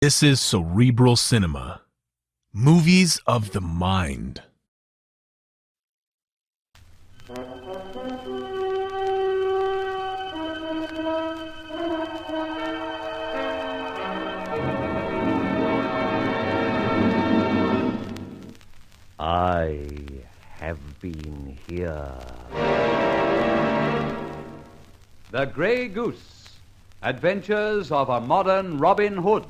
This is Cerebral Cinema. Movies of the mind. I have been here. The Grey Goose. Adventures of a Modern Robin Hood.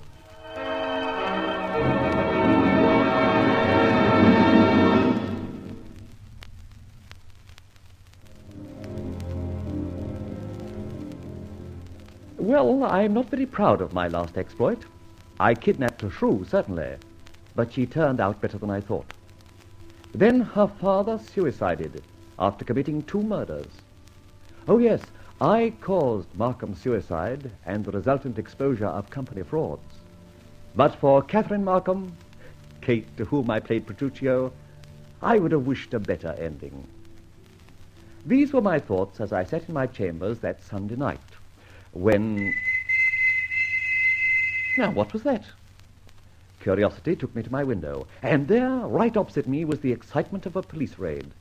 Well, I'm not very proud of my last exploit. I kidnapped a shrew, certainly, but she turned out better than I thought. Then her father suicided after committing 2 murders. Oh, yes, I caused Markham's suicide and the resultant exposure of company frauds. But for Catherine Markham, Kate, to whom I played Petruchio, I would have wished a better ending. These were my thoughts as I sat in my chambers that Sunday night, when... Now, what was that? Curiosity took me to my window, and there, right opposite me, was the excitement of a police raid.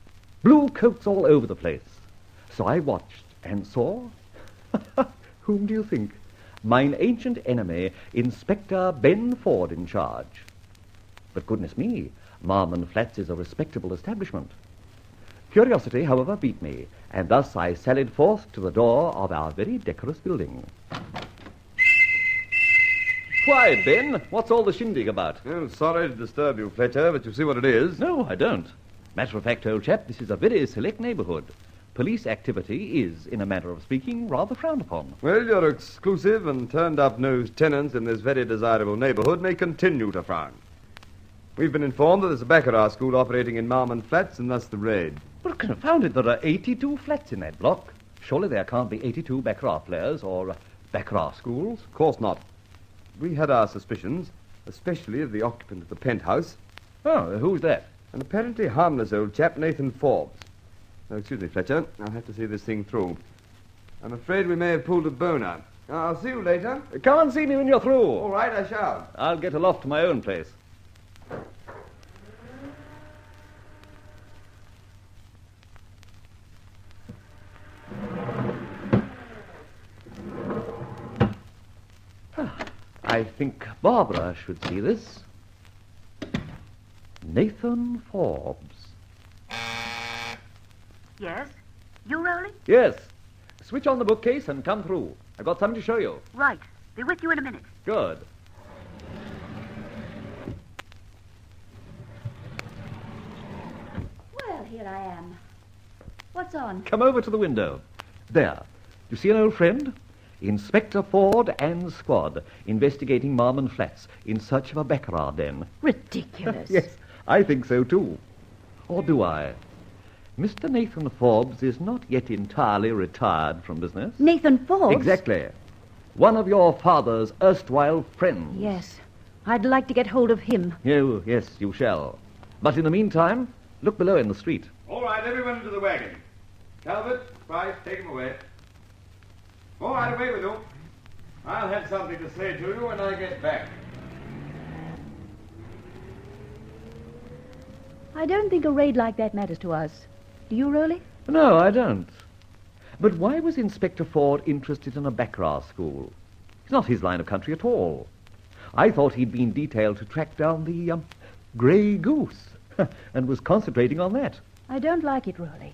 Blue coats all over the place. So I watched and saw... Whom do you think? Mine ancient enemy, Inspector Ben Ford, in charge. But goodness me, Marmon Flats is a respectable establishment. Curiosity, however, beat me, and thus I sallied forth to the door of our very decorous building. Quiet, Ben. What's all the shindig about? Oh, sorry to disturb you, Fletcher, but you see what it is. No, I don't. Matter of fact, old chap, this is a very select neighborhood. Police activity is, in a manner of speaking, rather frowned upon. Well, your exclusive and turned-up-nosed tenants in this very desirable neighborhood may continue to frown. We've been informed that there's a baccarat school operating in Marmon Flats, and thus the raid. But confound it, there are 82 flats in that block. Surely there can't be 82 baccarat players or baccarat schools? Of course not. We had our suspicions, especially of the occupant of the penthouse. Oh, who's that? An apparently harmless old chap, Nathan Forbes. Oh, excuse me, Fletcher. I'll have to see this thing through. I'm afraid we may have pulled a boner. I'll see you later. Come and see me when you're through. All right, I shall. I'll get aloft to my own place. I think Barbara should see this. Nathan Forbes. Yes? You rolling? Yes. Switch on the bookcase and come through. I've got something to show you. Right. Be with you in a minute. Good. Well, here I am. What's on? Come over to the window. There. You see an old friend? Inspector Ford and squad investigating Marmon Flats in search of a baccarat den. Ridiculous. Yes, I think so too. Or do I? Mr. Nathan Forbes is not yet entirely retired from business. Nathan Forbes? Exactly. One of your father's erstwhile friends. Yes. I'd like to get hold of him. Oh, yes, you shall. But in the meantime, look below in the street. All right, everyone into the wagon. Calvert, Price, take him away. All right, away with you. I'll have something to say to you when I get back. I don't think a raid like that matters to us. Do you, Rolly? No, I don't. But why was Inspector Ford interested in a baccarat school? It's not his line of country at all. I thought he'd been detailed to track down the Grey Goose and was concentrating on that. I don't like it, Rolly.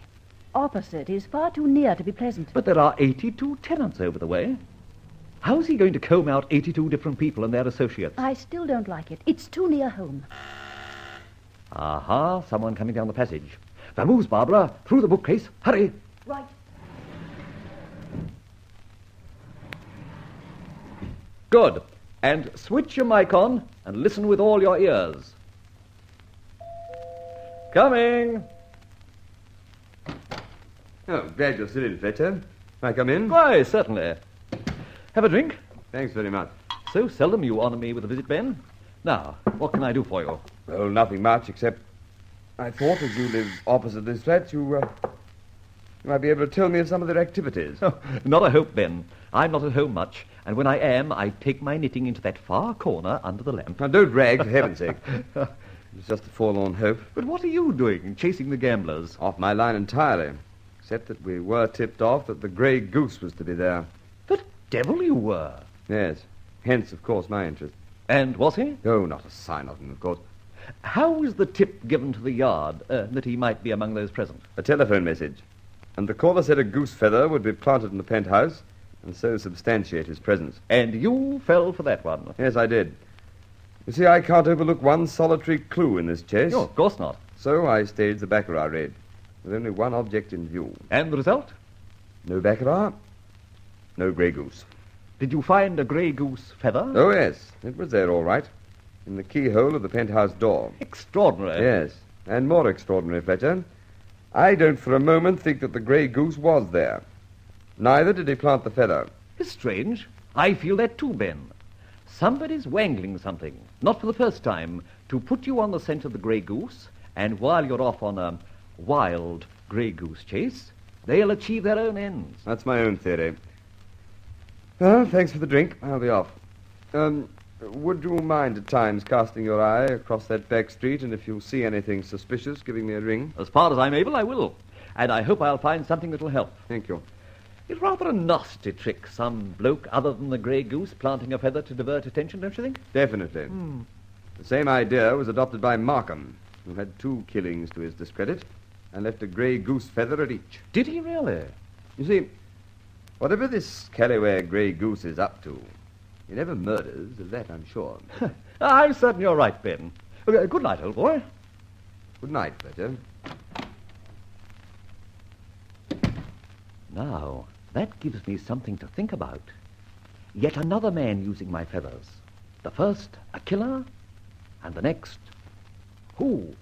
Opposite is far too near to be pleasant. But there are 82 tenants over the way. How's he going to comb out 82 different people and their associates? I still don't like it. It's too near home. Aha, someone coming down the passage. Vamoose, Barbara, through the bookcase. Hurry. Right. Good. And switch your mic on and listen with all your ears. Coming. Oh, glad you're still in, Fletcher. Can I come in? Why, certainly. Have a drink? Thanks very much. So seldom you honor me with a visit, Ben. Now, what can I do for you? Well, nothing much, except I thought as you live opposite this flat, you might be able to tell me of some of their activities. Oh, not a hope, Ben. I'm not at home much, And when I am, I take my knitting into that far corner under the lamp. Now, don't rag, for heaven's sake. It's just a forlorn hope. But what are you doing, chasing the gamblers? Off my line entirely. Except that we were tipped off that the Grey Goose was to be there. The devil you were. Yes. Hence, of course, my interest. And was he? Oh, not a sign of him, of course. How was the tip given to the yard that he might be among those present? A telephone message. And the caller said a goose feather would be planted in the penthouse, and so substantiate his presence. And you fell for that one? Yes, I did. You see, I can't overlook one solitary clue in this chase. No, of course not. So I staged the baccarat raid, with only one object in view. And the result? No baccarat, no Grey Goose. Did you find a grey goose feather? Oh, yes, it was there all right, in the keyhole of the penthouse door. Extraordinary. Yes, and more extraordinary, Fletcher. I don't for a moment think that the Grey Goose was there. Neither did he plant the feather. It's strange. I feel that too, Ben. Somebody's wangling something, not for the first time, to put you on the scent of the grey goose, and while you're off on a wild grey goose chase, they'll achieve their own ends. That's my own theory. Well, thanks for the drink. I'll be off. Would you mind at times casting your eye across that back street, and if you see anything suspicious, giving me a ring? As far as I'm able, I will. And I hope I'll find something that'll help. Thank you. It's rather a nasty trick, some bloke other than the grey goose planting a feather to divert attention, don't you think? Definitely. The same idea was adopted by Markham, who had 2 killings to his discredit, and left a Grey Goose feather at each. Did he really? You see, whatever this scallywag Grey Goose is up to, he never murders, of that I'm sure. I'm certain you're right, Ben. Good night, old boy. Good night, Fletcher. Now, that gives me something to think about. Yet another man using my feathers. The first, a killer, and the next, who?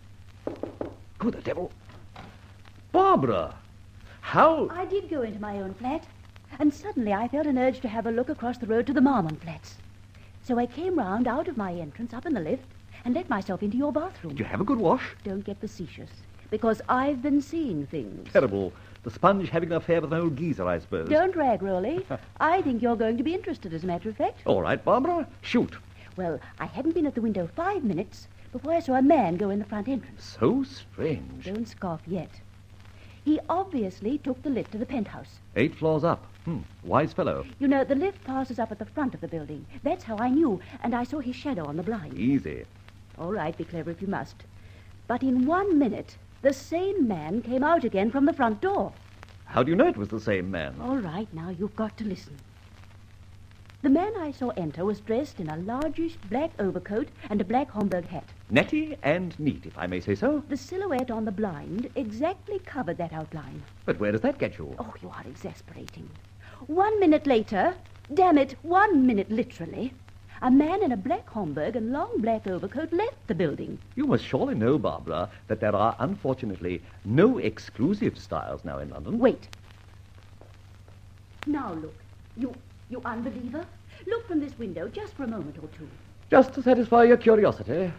Good the devil. Barbara! How... I did go into my own flat, and suddenly I felt an urge to have a look across the road to the Marmon Flats. So I came round out of my entrance up in the lift and let myself into your bathroom. Did you have a good wash? Don't get facetious, because I've been seeing things. Terrible. The sponge having an affair with an old geezer, I suppose. Don't rag, Rolly. I think you're going to be interested, as a matter of fact. All right, Barbara. Shoot. Well, I hadn't been at the window 5 minutes before I saw a man go in the front entrance. So strange. Don't scoff yet. He obviously took the lift to the penthouse. 8 floors up. Wise fellow. You know, the lift passes up at the front of the building. That's how I knew, and I saw his shadow on the blind. Easy. All right, be clever if you must. But in 1 minute, the same man came out again from the front door. How do you know it was the same man? All right, now you've got to listen. The man I saw enter was dressed in a largish black overcoat and a black Homburg hat. Netty and neat, if I may say so. The silhouette on the blind exactly covered that outline. But where does that get you? Oh, you are exasperating. 1 minute later, damn it, 1 minute literally, a man in a black Homburg and long black overcoat left the building. You must surely know, Barbara, that there are, unfortunately, no exclusive styles now in London. Wait. Now look, you unbeliever. Look from this window just for a moment or two. Just to satisfy your curiosity.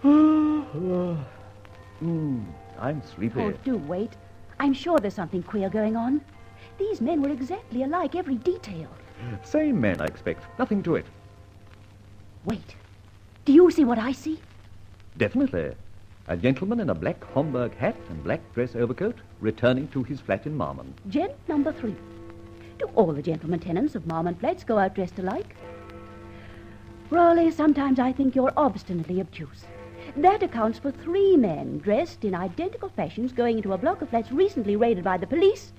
I'm sleepy. Oh, do wait. I'm sure there's something queer going on. These men were exactly alike, every detail. Same man, I expect. Nothing to it. Wait. Do you see what I see? Definitely. A gentleman in a black Homburg hat and black dress overcoat returning to his flat in Marmon. Gent number 3. Do all the gentlemen tenants of Marmon Flats go out dressed alike? Raleigh, sometimes I think you're obstinately obtuse. That accounts for 3 men dressed in identical fashions going into a block of flats recently raided by the police,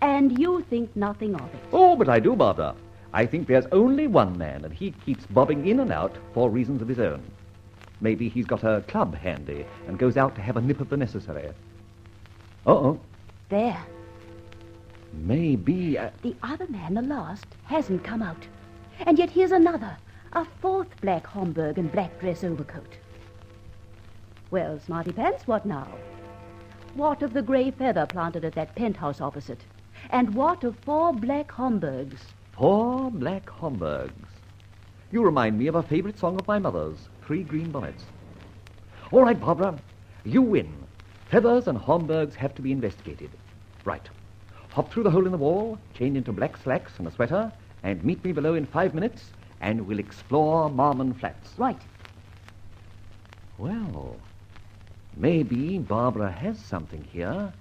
and you think nothing of it. Oh, but I do, Barbara. I think there's only one man, and he keeps bobbing in and out for reasons of his own. Maybe he's got a club handy and goes out to have a nip of the necessary. Uh-oh. There. Maybe... The other man, the last, hasn't come out. And yet here's another, a 4th black Homburg and black dress overcoat. Well, Smarty Pants, what now? What of the grey feather planted at that penthouse opposite? And what of 4 black Homburgs? 4 black Homburgs. You remind me of a favorite song of my mother's, 3 Green Bonnets. All right, Barbara, you win. Feathers and Homburgs have to be investigated. Right. hop through the hole in the wall, change into black slacks and a sweater, and meet me below in 5 minutes, and we'll explore Marmon Flats. Right. Well, maybe Barbara has something here.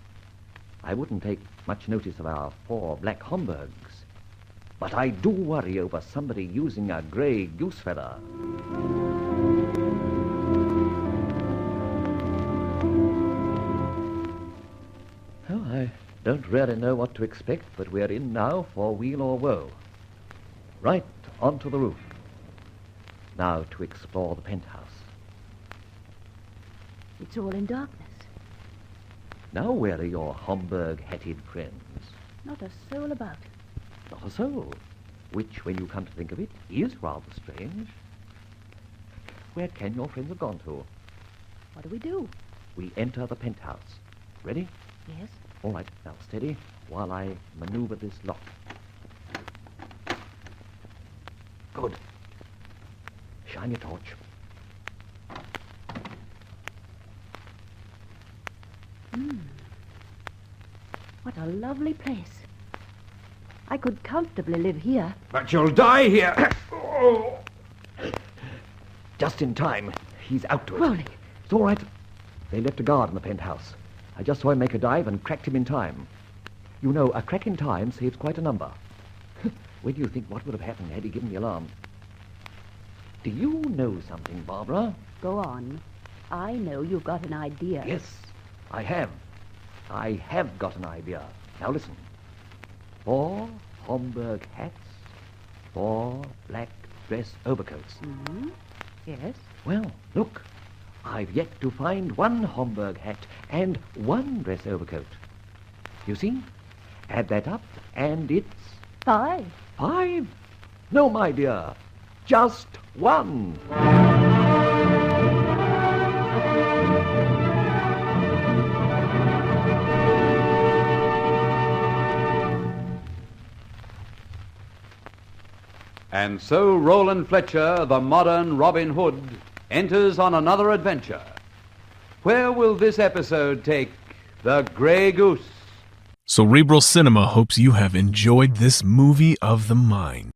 I wouldn't take much notice of our 4 black Homburgs, but I do worry over somebody using a grey goose feather. Oh, I don't really know what to expect, but we're in now for weal or woe. Right onto the roof. Now to explore the penthouse. It's all in darkness. Now where are your Homburg-hatted friends? Not a soul about. Not a soul. Which, when you come to think of it, is rather strange. Where can your friends have gone to? What do we do? We enter the penthouse. Ready? Yes. All right, now steady while I maneuver this lock. Good. Shine your torch. What a lovely place. I could comfortably live here. But you'll die here. Just in time. He's out to it. Rolly. It's all right. They left a guard in the penthouse. I just saw him make a dive and cracked him in time. You know, a crack in time saves quite a number. Where do you think what would have happened had he given the alarm? Do you know something, Barbara? Go on. I know you've got an idea. Yes, I have. I have got an idea. Now listen. 4 Homburg hats, 4 black dress overcoats. Mm-hmm. Yes. Well, look. I've yet to find 1 Homburg hat and 1 dress overcoat. You see? Add that up, and it's 5. 5. No, my dear. Just 1. And so Roland Fletcher, the modern Robin Hood, enters on another adventure. Where will this episode take the Grey Goose? Cerebral Cinema hopes you have enjoyed this movie of the mind.